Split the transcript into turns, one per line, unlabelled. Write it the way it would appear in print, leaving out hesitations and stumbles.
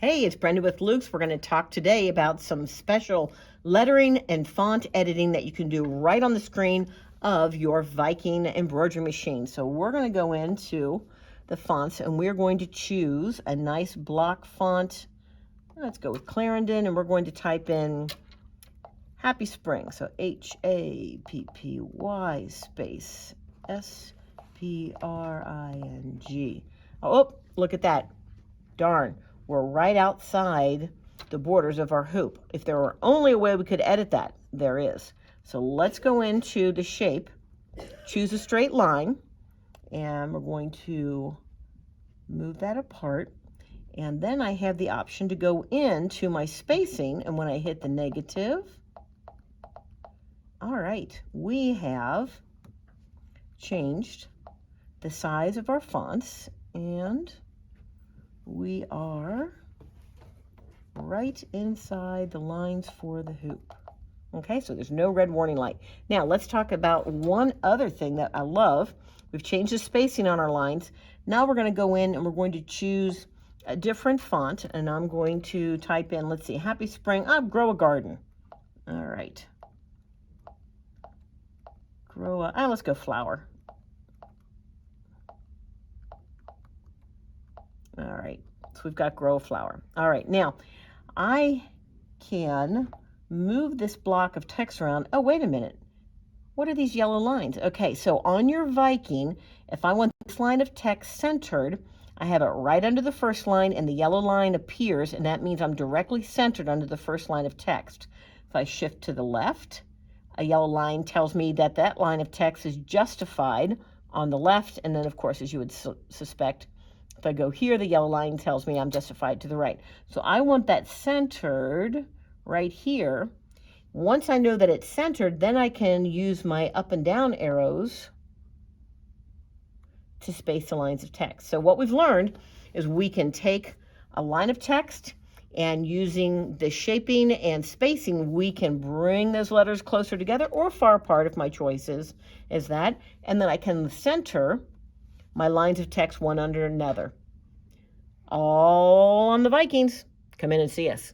Hey, it's Brenda with Luke's. We're going to talk today about some special lettering and font editing that you can do right on the screen of your Viking embroidery machine. So we're going to go into the fonts and we're going to choose a nice block font. Let's go with Clarendon, and we're going to type in Happy Spring. So Happy space Spring. Oh, look at that. Darn, we're right outside the borders of our hoop. If there were only a way we could edit that, there is. So let's go into the shape, choose a straight line, and we're going to move that apart. And then I have the option to go into my spacing, and when I hit the negative, all right, we have changed the size of our fonts, and we are right inside the lines for the hoop. Okay, so there's no red warning light. Now let's talk about one other thing that I love. We've changed the spacing on our lines. Now we're going to go in and we're going to choose a different font, and I'm going to type in, let's see, Happy Spring. Grow a garden. All right. Let's go flower. All right, so we've got grow a flower. All right, now I can move this block of text around. Oh, wait a minute. What are these yellow lines? Okay, so on your Viking, if I want this line of text centered, I have it right under the first line and the yellow line appears, and that means I'm directly centered under the first line of text. If I shift to the left, a yellow line tells me that that line of text is justified on the left, and then of course, as you would suspect, if I go here, the yellow line tells me I'm justified to the right. So I want that centered right here. Once I know that it's centered, then I can use my up and down arrows to space the lines of text. So what we've learned is we can take a line of text, and using the shaping and spacing, we can bring those letters closer together or far apart if my choice is that. And then I can center my lines of text one under another. All on the Vikings. Come in and see us.